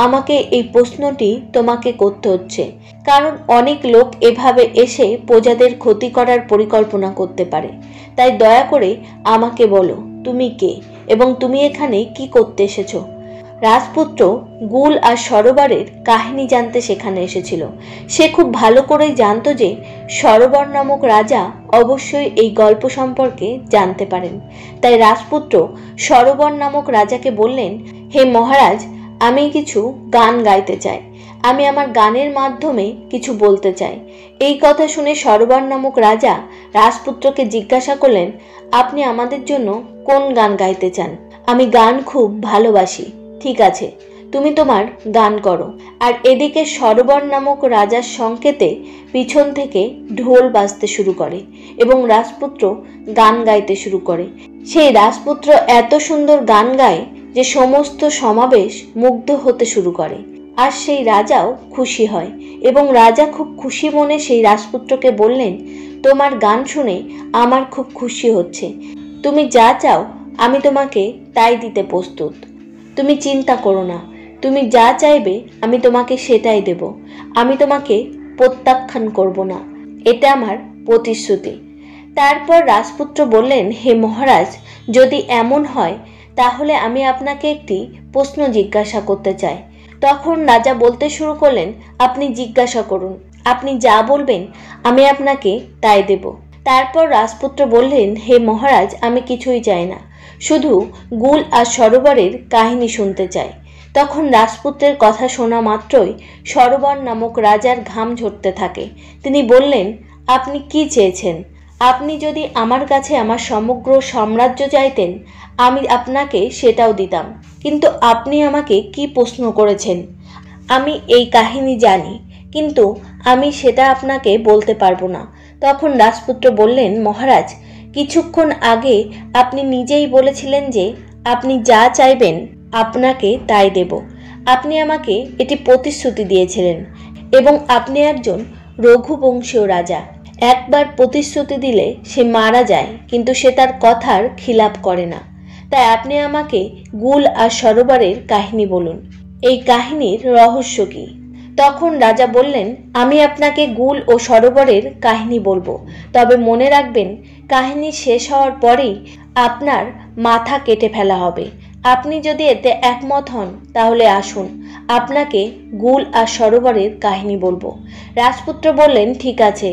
আমাকে এই প্রশ্নটি তোমাকে করতে হচ্ছে, কারণ অনেক লোক এভাবে এসে প্রজাদের ক্ষতি করার পরিকল্পনা করতে পারে। তাই দয়া করে আমাকে বলো, তুমি কে এবং তুমি এখানে কি করতে এসেছো? রাজপুত্র গুল আর সরোবরের কাহিনী জানতে সেখানে এসেছিল। সে খুব ভালো করেই জানতো যে সরোবর নামক রাজা অবশ্যই এই গল্প সম্পর্কে জানতে পারেন। তাই রাজপুত্র সরোবর নামক রাজাকে বললেন, হে মহারাজ, আমি কিছু গান গাইতে চাই। আমি আমার গানের মাধ্যমে কিছু বলতে চাই। এই কথা শুনে সরোবর নামক রাজা রাজপুত্রকে জিজ্ঞাসা করলেন, আপনি আমাদের জন্য কোন গান গাইতে চান? আমি গান খুব ভালোবাসি। ঠিক আছে, তুমি তোমার গান করো। আর এদিকে সরোবর নামক রাজার সংকেতে পিছন থেকে ঢোল বাজতে শুরু করে এবং রাজপুত্র গান গাইতে শুরু করে। সেই রাজপুত্র এত সুন্দর গান গায় যে সমস্ত সমাবেশ মুগ্ধ হতে শুরু করে। আর সেই রাজাও খুশি হয় এবং রাজা খুব খুশি মনে সেই রাজপুত্রকে বললেন, তোমার গান শুনে আমার খুব খুশি হচ্ছে। তুমি যা চাও আমি তোমাকে তাই দিতে প্রস্তুত। তুমি চিন্তা করো না, তুমি যা চাইবে আমি তোমাকে সেটাই দেব। আমি তোমাকে প্রত্যাখ্যান করব না, এটা আমার প্রতিশ্রুতি। তারপর রাজপুত্র বললেন, হে মহারাজ, যদি এমন হয় তাহলে আমি আপনাকে একটি প্রশ্ন জিজ্ঞাসা করতে চাই। তখন রাজা বলতে শুরু করলেন, আপনি জিজ্ঞাসা করুন, আপনি যা বলবেন আমি আপনাকে তাই দেব। তারপর রাজপুত্র বললেন, হে মহারাজ, আমি কিছুই চাই না, শুধু গুল আর সরোবরের কাহিনী শুনতে চাই। তখন রাজপুত্রের কথা শোনা মাত্রই সরোবর নামক রাজার ঘাম ঝরতে থাকে। তিনি বললেন, আপনি কি চেয়েছেন? আপনি যদি আমার কাছে আমার সমগ্র সাম্রাজ্য চাইতেন আমি আপনাকে সেটাও দিতাম, কিন্তু আপনি আমাকে কি প্রশ্ন করেছেন? আমি এই কাহিনী জানি, কিন্তু আমি সেটা আপনাকে বলতে পারবো না। তখন রাজপুত্র বললেন, মহারাজ, কিছুক্ষণ আগে আপনি নিজেই বলেছিলেন যে আপনি যা চাইবেন আপনাকে তাই দেব। আপনি আমাকে এটি প্রতিশ্রুতি দিয়েছিলেন এবং আপনি একজন রঘুবংশীয় রাজা। একবার প্রতিশ্রুতি দিলে সে মারা যায়, কিন্তু সে তার কথার খিলাপ করে না। তাই আপনি আমাকে গুল আর সরোবরের কাহিনী বলুন, এই কাহিনীর রহস্য কি? তখন রাজা বললেন, আমি আপনাকে গুল ও সরোবরের কাহিনী বলবো, তবে মনে রাখবেন কাহিনী শেষ হওয়ার পরেই আপনার মাথা কেটে ফেলা হবে। আপনি যদি এতে একমত হন তাহলে আসুন, আপনাকে গুল আর সরোবরের কাহিনী বলবো। রাজপুত্র বললেন, ঠিক আছে,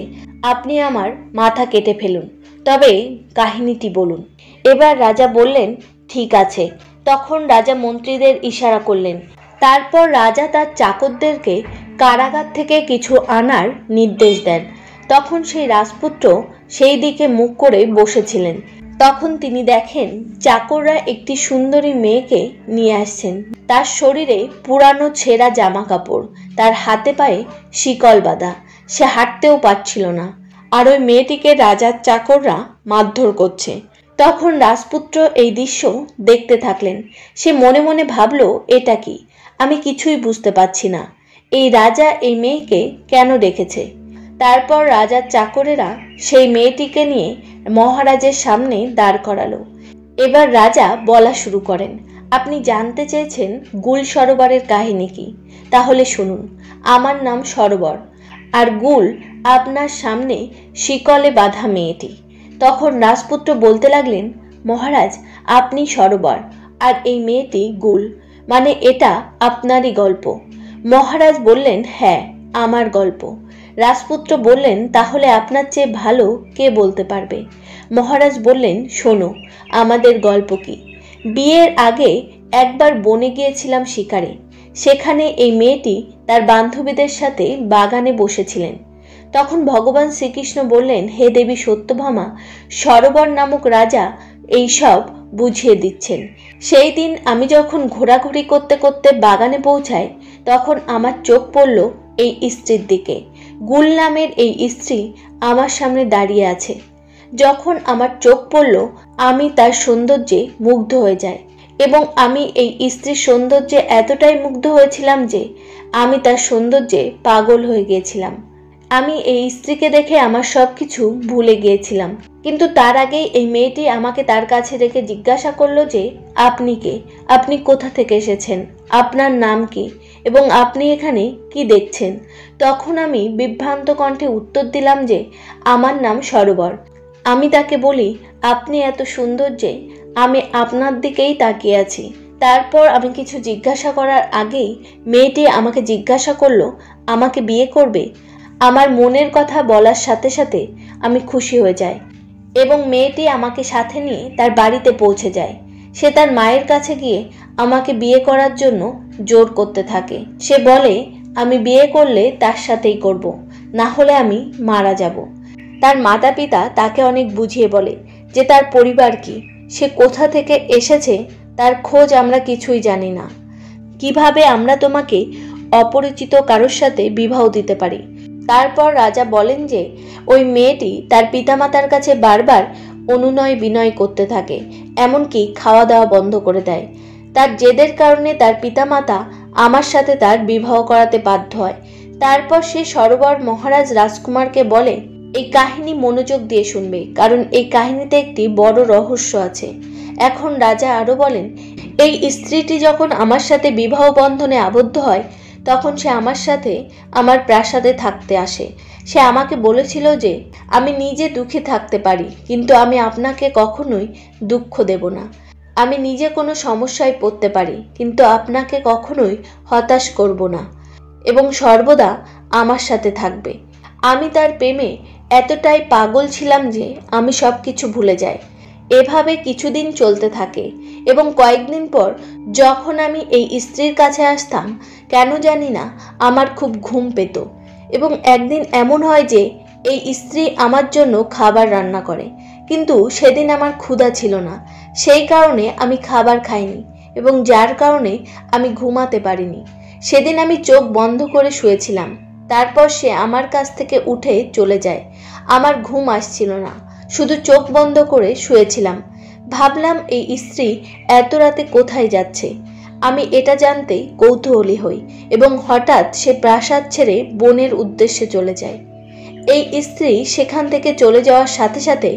আপনি আমার মাথা কেটে ফেলুন, তবে কাহিনীটি বলুন। এবার রাজা বললেন, ঠিক আছে। তখন রাজা মন্ত্রীদের ইশারা করলেন। তারপর রাজা তার চাকরদেরকে কারাগার থেকে কিছু আনার নির্দেশ দেন। তখন সেই রাজপুত্র সেই দিকে মুখ করে বসেছিলেন। তখন তিনি দেখেন চাকররা একটি সুন্দরী মেয়েকে নিয়ে আসছেন। তার শরীরে পুরানো ছেঁড়া জামা কাপড়, তার হাতে পায়ে শিকল বাঁধা, সে হাঁটতেও পারছিল না। আর ওই মেয়েটিকে রাজার চাকররা মারধর করছে। তখন রাজপুত্র এই দৃশ্য দেখতে থাকলেন। সে মনে মনে ভাবল, এটা কি? আমি কিছুই বুঝতে পারছি না। এই রাজা এই মেয়েকে কেন রেখেছে? তারপর রাজার চাকরেরা সেই মেয়েটিকে নিয়ে মহারাজের সামনে দাঁড় করালো। এবার রাজা বলা শুরু করেন, আপনি জানতে চেয়েছেন গুল সরোবরের কাহিনী কি? তাহলে শুনুন, আমার নাম সরোবর, আর গুল আপনার সামনে শিকলে বাঁধা মেয়েটি। তখন রাজপুত্র বলতে লাগলেন, মহারাজ, আপনি সরোবর আর এই মেয়েটি গুল, মানে এটা আপনারই গল্প। মহারাজ বললেন, হ্যাঁ, আমার গল্প। রাজপুত্র বললেন, তাহলে আপনার চেয়ে ভালো কে বলতে পারবে? মহারাজ বললেন, শোনো, আমাদের গল্প কি। বিয়ের আগে একবার বনে গিয়েছিলাম শিকারে। সেখানে এই মেয়েটি তার বান্ধবীদের সাথে বাগানে বসেছিলেন। তখন ভগবান শ্রীকৃষ্ণ বললেন, হে দেবী সত্যভামা, সরোবর নামক রাজা এই সব বুঝিয়ে দিচ্ছেন। সেই দিন আমি যখন ঘোরাঘুরি করতে করতে বাগানে পৌঁছাই, তখন আমার চোখ পড়ল এই স্ত্রীর দিকে। গুল নামের এই স্ত্রী আমার সামনে দাঁড়িয়ে আছে। যখন আমার চোখ পড়ল, আমি তার সৌন্দর্যে মুগ্ধ হয়ে যাই এবং আমি এই স্ত্রীর সৌন্দর্যে এতটাই মুগ্ধ হয়েছিলাম যে আমি তার সৌন্দর্যে পাগল হয়ে গিয়েছিলাম। আমি এই স্ত্রীকে দেখে আমার সব কিছু ভুলে গিয়েছিলাম। কিন্তু তার আগেই এই মেয়েটি আমাকে তার কাছে রেখে জিজ্ঞাসা করলো যে আপনি কে, আপনি কোথা থেকে এসেছেন, আপনার নাম কি এবং আপনি এখানে কি দেখছেন। তখন আমি বিভ্রান্ত কণ্ঠে উত্তর দিলাম যে আমার নাম সরোবর। আমি তাকে বলি আপনি এত সুন্দর যে আমি আপনার দিকেই তাকিয়ে আছি। তারপর আমি কিছু জিজ্ঞাসা করার আগেই মেয়েটি আমাকে জিজ্ঞাসা করলো আমাকে বিয়ে করবে। আমার মনের কথা বলার সাথে সাথে আমি খুশি হয়ে যাই এবং মেয়েটি আমাকে সাথে নিয়ে তার বাড়িতে পৌঁছে যায়। সে তার মায়ের কাছে গিয়ে আমাকে বিয়ে করার জন্য জোর করতে থাকে। সে বলে আমি বিয়ে করলে তার সাথেই করব, না হলে আমি মারা যাব। তার মাতা পিতা তাকে অনেক বুঝিয়ে বলে যে তার পরিবার কি, সে কোথা থেকে এসেছে তার খোঁজ আমরা কিছুই জানি না। কিভাবে আমরা তোমাকে অপরিচিত কারোর সাথে বিবাহ দিতে পারি। তারপর রাজা বলেন যে ওই মেয়েটি তার পিতামাতার কাছে বারবার অনুনয় বিনয় করতে থাকে, এমনকি খাওয়া দাওয়া বন্ধ করে দেয়। তার জেদের কারণে তার পিতামাতা আমার সাথে তার বিবাহ করাতে বাধ্য হয়। তারপর সে সরোবর মহারাজ রাজকুমারকে বলে এই কাহিনী মনোযোগ দিয়ে শুনবে, কারণ এই কাহিনীতে একটি বড় রহস্য আছে। এখন রাজা আরো বলেন এই স্ত্রীটি যখন আমার সাথে বিবাহ বন্ধনে আবদ্ধ হয় তখন সে আমার সাথে আমার প্রাসাদে থাকতে আসে। সে আমাকে বলেছিল যে আমি নিজে দুঃখে থাকতে পারি, কিন্তু আমি আপনাকে কখনোই দুঃখ দেব না। আমি নিজে কোনো সমস্যায় পড়তে পারি, কিন্তু আপনাকে কখনোই হতাশ করব না এবং সর্বদা আমার সাথে থাকবে। আমি তার প্রেমে এতটাই পাগল ছিলাম যে আমি সব কিছু ভুলে যাই। এভাবে কিছুদিন চলতে থাকে এবং কয়েকদিন পর যখন আমি এই স্ত্রীর কাছে আসতাম কেন জানি না আমার খুব ঘুম পেত এবং একদিন এমন হয় যে এই স্ত্রী আমার জন্য খাবার রান্না করে, কিন্তু সেদিন আমার ক্ষুধা ছিল না। সেই কারণে আমি খাবার খাইনি এবং যার কারণে আমি ঘুমাতে পারিনি। সেদিন আমি চোখ বন্ধ করে শুয়েছিলাম। তারপর সে আমার কাছ থেকে উঠে চলে যায়। আমার ঘুম আসছিল না, শুধু চোখ বন্ধ করে শুয়েছিলাম। ভাবলাম এই স্ত্রী এত রাতে কোথায় যাচ্ছে। আমি এটা জানতে কৌতূহলী হই এবং হঠাৎ সে প্রাসাদ ছেড়ে বনের উদ্দেশ্যে চলে যায়। এই স্ত্রী সেখান থেকে চলে যাওয়ার সাথে সাথে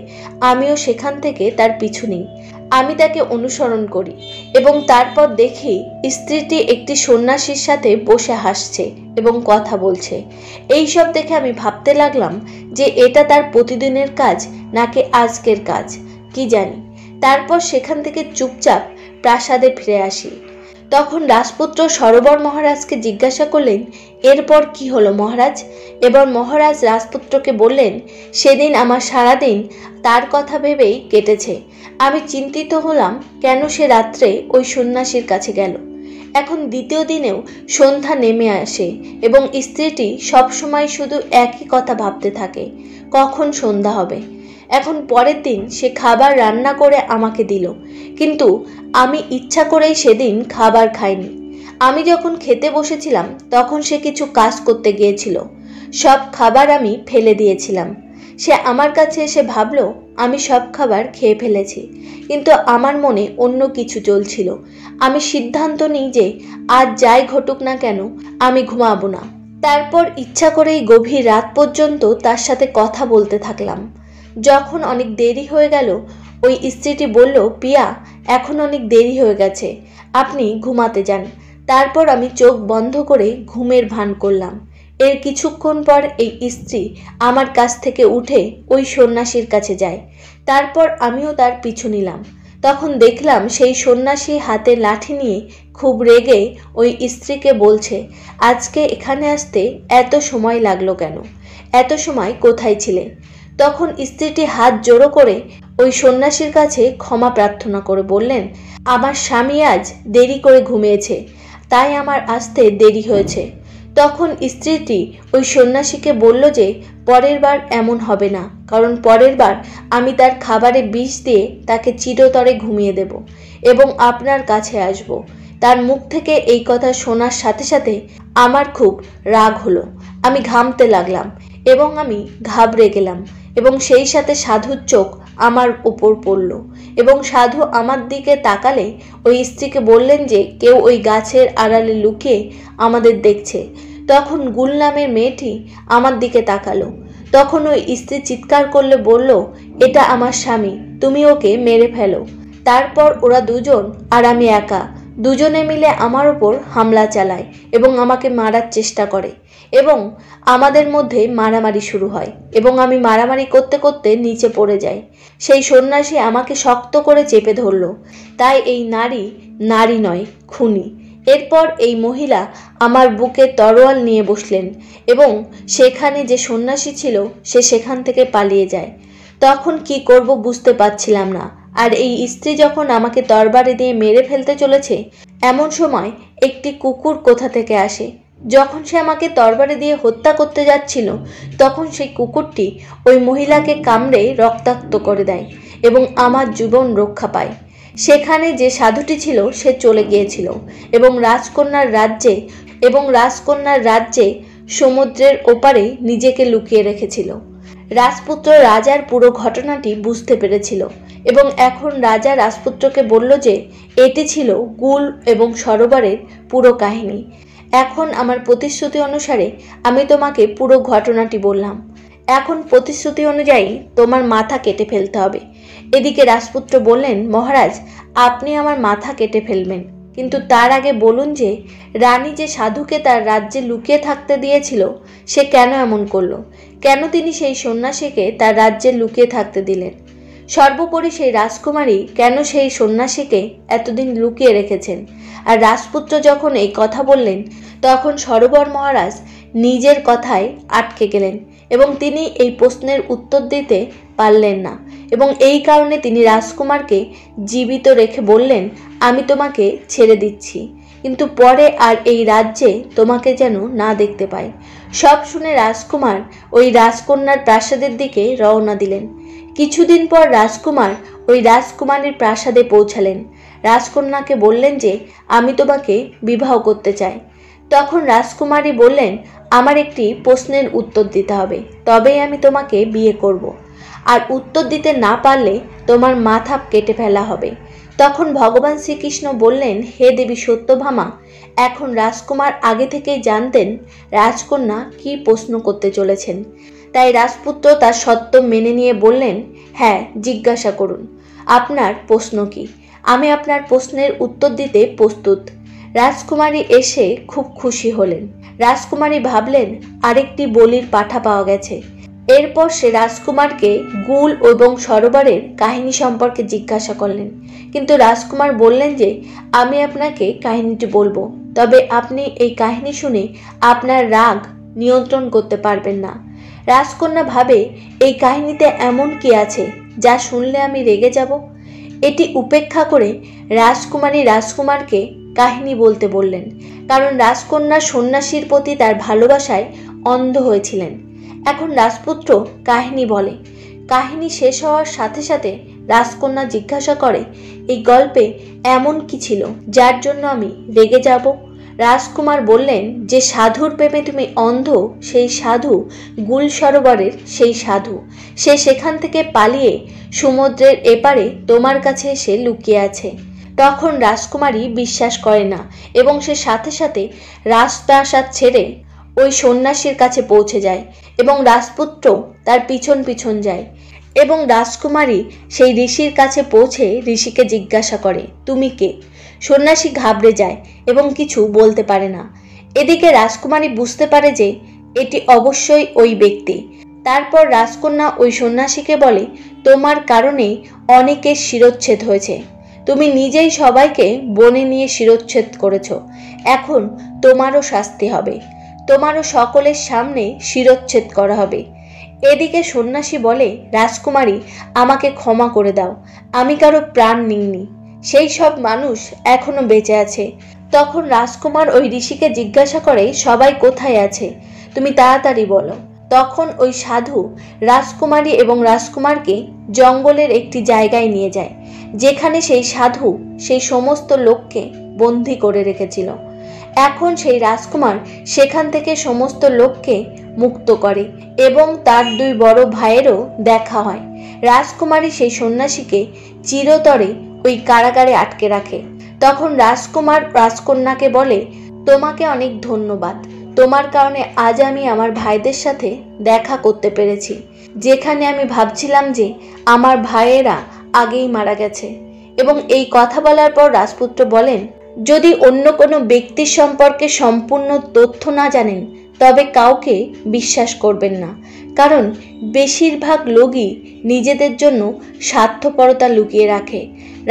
আমিও সেখান থেকে তার পিছু নিই। আমি তাকে অনুসরণ করি এবং তারপর দেখি স্ত্রীটি একটি সন্ন্যাসীর সাথে বসে হাসছে এবং কথা বলছে। এই সব দেখে আমি ভাবতে লাগলাম যে এটা তার প্রতিদিনের কাজ নাকি আজকের কাজ, কি জানি। তারপর সেখান থেকে চুপচাপ প্রাসাদে ফিরে আসি। তখন রাজপুত্র সরোবর মহারাজকে জিজ্ঞাসা করলেন এরপর কি হলো মহারাজ। এবার মহারাজ রাজপুত্রকে বললেন সেদিন আমার সারাদিন তার কথা ভেবেই কেটেছে। আমি চিন্তিত হলাম কেন সে রাত্রে ওই সন্ন্যাসীর কাছে গেল। এখন দ্বিতীয় দিনেও সন্ধ্যা নেমে আসে এবং স্ত্রীটি সবসময় শুধু একই কথা ভাবতে থাকে, কখন সন্ধ্যা হবে। এখন পরের দিন সে খাবার রান্না করে আমাকে দিল, কিন্তু আমি ইচ্ছা করেই সেদিন খাবার খাইনি। আমি যখন খেতে বসেছিলাম তখন সে কিছু কাজ করতে গিয়েছিল। সব খাবার আমি ফেলে দিয়েছিলাম। সে আমার কাছে এসে ভাবলো আমি সব খাবার খেয়ে ফেলেছি, কিন্তু আমার মনে অন্য কিছু চলছিল। আমি সিদ্ধান্ত নিই যে আজ যাই ঘটুক না কেন আমি ঘুমাবো না। তারপর ইচ্ছা করেই গভীর রাত পর্যন্ত তার সাথে কথা বলতে থাকলাম। যখন অনেক দেরি হয়ে গেল ওই স্ত্রীটি বলল পিয়া এখন অনেক দেরি হয়ে গেছে, আপনি ঘুমাতে যান। তারপর আমি চোখ বন্ধ করে ঘুমের ভান করলাম। এর কিছুক্ষণ পর এই স্ত্রী আমার কাছ থেকে উঠে ওই সন্ন্যাসীর কাছে যায়। তারপর আমিও তার পিছু নিলাম। তখন দেখলাম সেই সন্ন্যাসী হাতে লাঠি নিয়ে খুব রেগে ওই স্ত্রীকে বলছে আজকে এখানে আসতে এত সময় লাগলো কেন, এত সময় কোথায় ছিলে। তখন স্ত্রীটি হাত জোড়ো করে ওই সন্ন্যাসীর কাছে ক্ষমা প্রার্থনা করে বললেন আমার স্বামী আজ দেরি করে ঘুমিয়েছে, তাই আমার আসতে দেরি হয়েছে। তখন স্ত্রীটি ওই সন্ন্যাসীকে বলল যে পরের বার এমন হবে না, কারণ পরের বার আমি তার খাবারে বিষ দিয়ে তাকে চিরতরে ঘুমিয়ে দেব এবং আপনার কাছে আসব। তার মুখ থেকে এই কথা শোনার সাথে সাথে আমার খুব রাগ হলো। আমি ঘামতে লাগলাম এবং আমি ঘাবড়ে গেলাম এবং সেই সাথে সাধুর চোখ আমার উপর পড়ল এবং সাধু আমার দিকে তাকালে ওই স্ত্রীকে বললেন যে কেউ ওই গাছের আড়ালে লুকিয়ে আমাদের দেখছে। তখন গুল নামের মেয়েটি আমার দিকে তাকালো। তখন ওই স্ত্রী চিৎকার করলে বলল, এটা আমার স্বামী, তুমি ওকে মেরে ফেলো। তারপর ওরা দুজন আর আমি একা দুজনে মিলে আমার ওপর হামলা চালায় এবং আমাকে মারার চেষ্টা করে এবং আমাদের মধ্যে মারামারি শুরু হয় এবং আমি মারামারি করতে করতে নিচে পড়ে যাই। সেই সন্ন্যাসী আমাকে শক্ত করে চেপে ধরল। তাই এই নারী নারী নয়, খুনি। এরপর এই মহিলা আমার বুকে তরোয়াল নিয়ে বসলেন এবং সেখানে যে সন্ন্যাসী ছিল সে সেখান থেকে পালিয়ে যায়। তখন কি করব বুঝতে পারছিলাম না। আর এই স্ত্রী যখন আমাকে তরবারি দিয়ে মেরে ফেলতে চলেছে, এমন সময় একটি কুকুর কোথা থেকে আসে। যখন সে আমাকে তরবারি দিয়ে হত্যা করতে যাচ্ছিল, তখন সেই কুকুরটি ওই মহিলাকে কামড়ে রক্তাক্ত করে দেয় এবং আমার জীবন রক্ষা পায়। সেখানে যে সাধুটি ছিল সে চলে গিয়েছিল এবং রাজকন্যার রাজ্যে সমুদ্রের ওপারে নিজেকে লুকিয়ে রেখেছিল। রাজপুত্র রাজার পুরো ঘটনাটি বুঝতে পেরেছিল এবং এখন রাজা রাজপুত্রকে বলল যে এটি ছিল গুল এবং সরোবরের পুরো কাহিনী। এখন আমার প্রতিশ্রুতি অনুসারে আমি তোমাকে পুরো ঘটনাটি বললাম। এখন প্রতিশ্রুতি অনুযায়ী তোমার মাথা কেটে ফেলতে হবে। এদিকে রাজপুত্র বললেন, মহারাজ, আপনি আমার মাথা কেটে ফেলবেন, কিন্তু তার আগে বলুন যে রানী যে সাধুকে তার রাজ্যে লুকিয়ে থাকতে দিয়েছিল সে কেন এমন করলো, কেন তিনি সেই সন্ন্যাসীকে তার রাজ্যে লুকিয়ে থাকতে দিলেন। সর্বোপরি সেই রাজকুমারী কেন সেই সন্ন্যাসীকে এতদিন লুকিয়ে রেখেছেন। আর রাজপুত্র যখন এই কথা বললেন, তখন সরোবর মহারাজ নিজের কথায় আটকে গেলেন এবং তিনি এই প্রশ্নের উত্তর দিতে পারলেন না এবং এই কারণে তিনি রাজকুমারকে জীবিত রেখে বললেন, আমি তোমাকে ছেড়ে দিচ্ছি, কিন্তু পরে আর এই রাজ্যে তোমাকে যেন না দেখতে পাই। সব শুনে রাজকুমার ওই রাজকন্যার প্রাসাদের দিকে রওনা দিলেন। কিছুদিন পর রাজকুমার ওই রাজকুমারীর প্রাসাদে পৌঁছালেন। রাজকন্যাকে বললেন যে আমি তোমাকে বিবাহ করতে চাই। তখন রাজকুমারী বললেন, আমার একটি প্রশ্নের উত্তর দিতে হবে, তবেই আমি তোমাকে বিয়ে করব, আর উত্তর দিতে না পারলে তোমার মাথা কেটে ফেলা হবে। তখন ভগবান শ্রীকৃষ্ণ বললেন, হে দেবী সত্যভামা, এখন রাজকুমার আগে থেকেই জানতেন রাজকন্যা কি প্রশ্ন করতে চলেছেন। তাই রাজপুত্র তার সত্য মেনে নিয়ে বললেন, হ্যাঁ, জিজ্ঞাসা করুন, আপনার প্রশ্ন কি? আমি আপনার প্রশ্নের উত্তর দিতে প্রস্তুত। রাজকুমারী এসে খুব খুশি হলেন। রাজকুমারী ভাবলেন আরেকটি বলির পাঠা পাওয়া গেছে। এরপর সে রাজকুমারকে গুল এবং সরোবরের কাহিনী সম্পর্কে জিজ্ঞাসা করলেন, কিন্তু রাজকুমার বললেন যে আমি আপনাকে কাহিনীটি বলবো, তবে আপনি এই কাহিনী শুনে আপনার রাগ নিয়ন্ত্রণ করতে পারবেন না। রাজকন্যা ভাবে, এই কাহিনীতে এমন কি আছে যা শুনলে আমি রেগে যাব। এটি উপেক্ষা করে রাজকুমারী রাজকুমারকে কাহিনী বলতে বললেন, কারণ রাজকন্যা সন্ন্যাসীর প্রতি তার ভালোবাসায় অন্ধ হয়েছিলেন। এখন রাজপুত্র কাহিনী বলে। কাহিনী শেষ হওয়ার সাথে সাথে রাজকন্যা জিজ্ঞাসা করে, এই গল্পে এমন কি ছিল যার জন্য আমি রেগে যাব? রাজকুমার বললেন, যে সাধুর প্রেমে তুমি অন্ধ, সেই সাধু গুল সরোবরের সেই সাধু। সে সেখান থেকে পালিয়ে সমুদ্রের এপারে তোমার কাছে এসে লুকিয়ে আছে। তখন রাজকুমারী বিশ্বাস করে না এবং সে সাথে সাথে রাজপ্রাসাদ ছেড়ে ওই সন্ন্যাসীর কাছে পৌঁছে যায় এবং রাজপুত্র তার পিছন পিছন যায় এবং রাজকুমারী সেই ঋষির কাছে পৌঁছে ঋষিকে জিজ্ঞাসা করে, তুমি কে? সন্ন্যাসী ঘাবড়ে যায় এবং কিছু বলতে পারে না। এদিকে রাজকুমারী বুঝতে পারে যে এটি অবশ্যই ওই ব্যক্তি। তারপর রাজকন্যা ওই সন্ন্যাসীকে বলে, তোমার কারণে অনেকের শিরচ্ছেদ হয়েছে, তুমি নিজেই সবাইকে বনে নিয়ে শিরচ্ছেদ করেছ, এখন তোমারও শাস্তি হবে, তোমারও সকলের সামনে শিরচ্ছেদ করা হবে। এদিকে সন্ন্যাসী বলে, রাজকুমারী, আমাকে ক্ষমা করে দাও, আমি কারো প্রাণ নিইনি, সেই সব মানুষ এখনো বেঁচে আছে। তখন রাজকুমার ওই ঋষিকে জিজ্ঞাসা করে, সবাই কোথায় আছে, তুমি তাড়াতাড়ি বলো। তখন ওই সাধু রাজকুমারী এবং রাজকুমারকে জঙ্গলের একটি জায়গায় নিয়ে যায়, যেখানে সেই সাধু সেই সমস্ত লোককে বন্দী করে রেখেছিল। এখন সেই রাজকুমার সেখান থেকে সমস্ত লোককে মুক্ত করে এবং তার দুই বড় ভাইয়েরও দেখা হয়। রাজকুমারী সেই সন্ন্যাসীকে চিরতরে ওই কারাগারে আটকে রাখে। তখন রাজকুমার রাজকন্যাকে বলে, তোমাকে অনেক ধন্যবাদ, তোমার কারণে আজ আমি আমার ভাইদের সাথে দেখা করতে পেরেছি, যেখানে আমি ভাবছিলাম যে আমার ভাইয়েরা আগেই মারা গেছে। এবং এই কথা বলার পর রাজপুত্র বলেন, যদি অন্য কোনো ব্যক্তির সম্পর্কে সম্পূর্ণ তথ্য না জানেন তবে কাউকে বিশ্বাস করবেন না, কারণ বেশিরভাগ লোকই নিজেদের জন্য স্বার্থপরতা লুকিয়ে রাখে।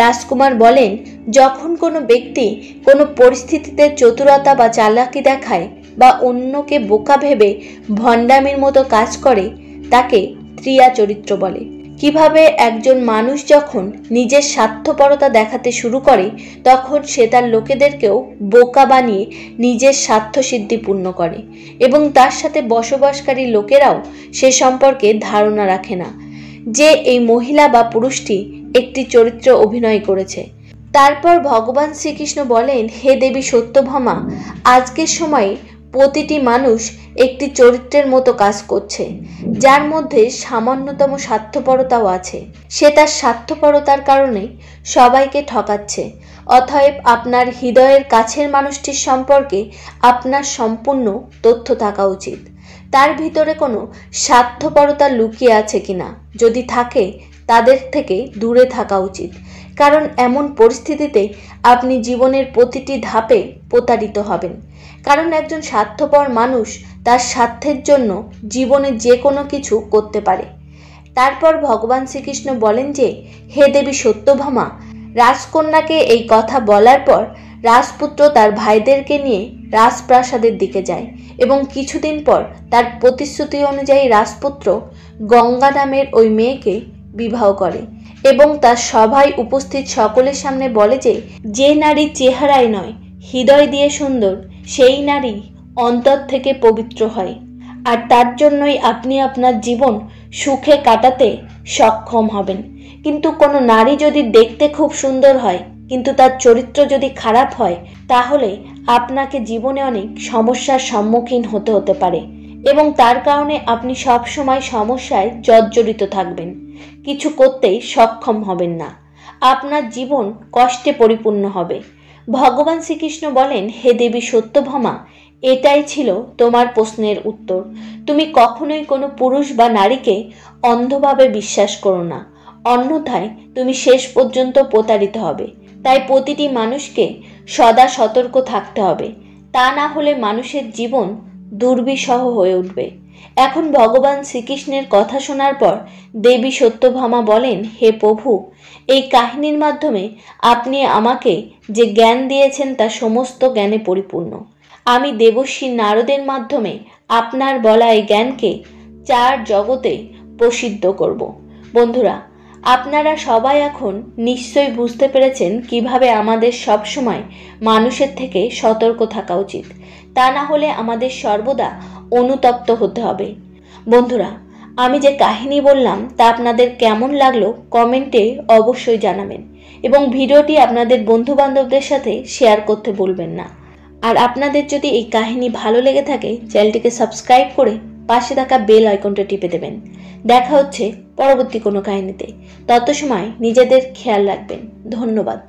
রাজকুমার বলেন, যখন কোনো ব্যক্তি কোনো পরিস্থিতিতে চতুরতা বা চালাকি দেখায় বা অন্যকে বোকা ভেবে ভণ্ডামির মতো কাজ করে, তাকে ত্রিয়া চরিত্র বলে। কিভাবে একজন মানুষ যখন নিজের স্বার্থপরতা দেখাতে শুরু করে তখন সে তার লোকেদেরকেও বোকা বানিয়ে নিজের স্বার্থসিদ্ধি পূর্ণ করে, এবং তার সাথে বসবাসকারী লোকেরাও সে সম্পর্কে ধারণা রাখে না যে এই মহিলা বা পুরুষটি একটি চরিত্র অভিনয় করেছে। তারপর ভগবান শ্রীকৃষ্ণ বলেন, হে দেবী সত্যভামা, আজকের সময়ে প্রতিটি মানুষ একটি চরিত্রের মতো কাজ করছে, যার মধ্যে সামান্যতম স্বার্থপরতাও আছে। সে তার স্বার্থপরতার কারণে সবাইকে ঠকাচ্ছে। অতএব আপনার হৃদয়ের কাছের মানুষটির সম্পর্কে আপনার সম্পূর্ণ তথ্য থাকা উচিত। তার ভিতরে কোনো স্বার্থপরতা লুকিয়ে আছে কিনা, যদি থাকে তাদের থেকে দূরে থাকা উচিত, কারণ এমন পরিস্থিতিতে আপনি জীবনের প্রতিটি ধাপে প্রতারিত হবেন। কারণ একজন স্বার্থপর মানুষ তার স্বার্থের জন্য জীবনে যে কোনো কিছু করতে পারে। তারপর ভগবান শ্রীকৃষ্ণ বলেন যে, হে দেবী সত্যভামা, রাজকন্যাকে এই কথা বলার পর রাজপুত্র তার ভাইদেরকে নিয়ে রাজপ্রাসাদের দিকে যায়, এবং কিছুদিন পর তার প্রতিশ্রুতি অনুযায়ী রাজপুত্র গঙ্গা নামের ওই মেয়েকে বিবাহ করে, এবং তার সভায় উপস্থিত সকলের সামনে বলে যে নারী চেহারায় নয় হৃদয় দিয়ে সুন্দর, সেই নারী অন্তর থেকে পবিত্র হয়, আর তার জন্যই আপনি আপনার জীবন সুখে কাটাতে সক্ষম হবেন। কিন্তু কোনো নারী যদি দেখতে খুব সুন্দর হয় কিন্তু তার চরিত্র যদি খারাপ হয়, তাহলে আপনাকে জীবনে অনেক সমস্যার সম্মুখীন হতে পারে, এবং তার কারণে আপনি সবসময় সমস্যায় জর্জরিত থাকবেন, কিছু করতেই সক্ষম হবেন না, আপনার জীবন কষ্টে পরিপূর্ণ হবে। ভগবান শ্রীকৃষ্ণ বলেন, হে দেবী সত্যভামা, এটাই ছিল তোমার প্রশ্নের উত্তর। তুমি কখনোই কোনো পুরুষ বা নারীকে অন্ধভাবে বিশ্বাস করো না, অন্যথায় তুমি শেষ পর্যন্ত প্রতারিত হবে। তাই প্রতিটি মানুষকে সদা সতর্ক থাকতে হবে, তা না হলে মানুষের জীবন দুর্বিষহ হয়ে উঠবে। এখন ভগবান শ্রীকৃষ্ণের কথা শোনার পর দেবী সত্যভামা বলেন, হে প্রভু, এই কাহিনীর মাধ্যমে আপনি আমাকে যে জ্ঞান দিয়েছেন তা সমস্ত জ্ঞানে পরিপূর্ণ। আমি দেবর্ষি নারদের মাধ্যমে আপনার বলা এই জ্ঞানকে 4 জগতে প্রসিদ্ধ করব। বন্ধুরা, আপনারা সবাই এখন নিশ্চয়ই বুঝতে পেরেছেন কিভাবে আমাদের সবসময় মানুষের থেকে সতর্ক থাকা উচিত, তা না হলে আমাদের সর্বদা অনুতপ্ত হতে হবে। বন্ধুরা, আমি যে কাহিনী বললাম তা আপনাদের কেমন লাগলো কমেন্টে অবশ্যই জানাবেন, এবং ভিডিওটি আপনাদের বন্ধুবান্ধবদের সাথে শেয়ার করতে ভুলবেন না। আর আপনাদের যদি এই কাহিনী ভালো লেগে থাকে, চ্যানেলটিকে সাবস্ক্রাইব করে পাশে থাকা বেল আইকনটা টিপে দেবেন। দেখা হচ্ছে পরবর্তী কোনো কাহিনীতে। তত সময় নিজেদের খেয়াল রাখবেন। ধন্যবাদ।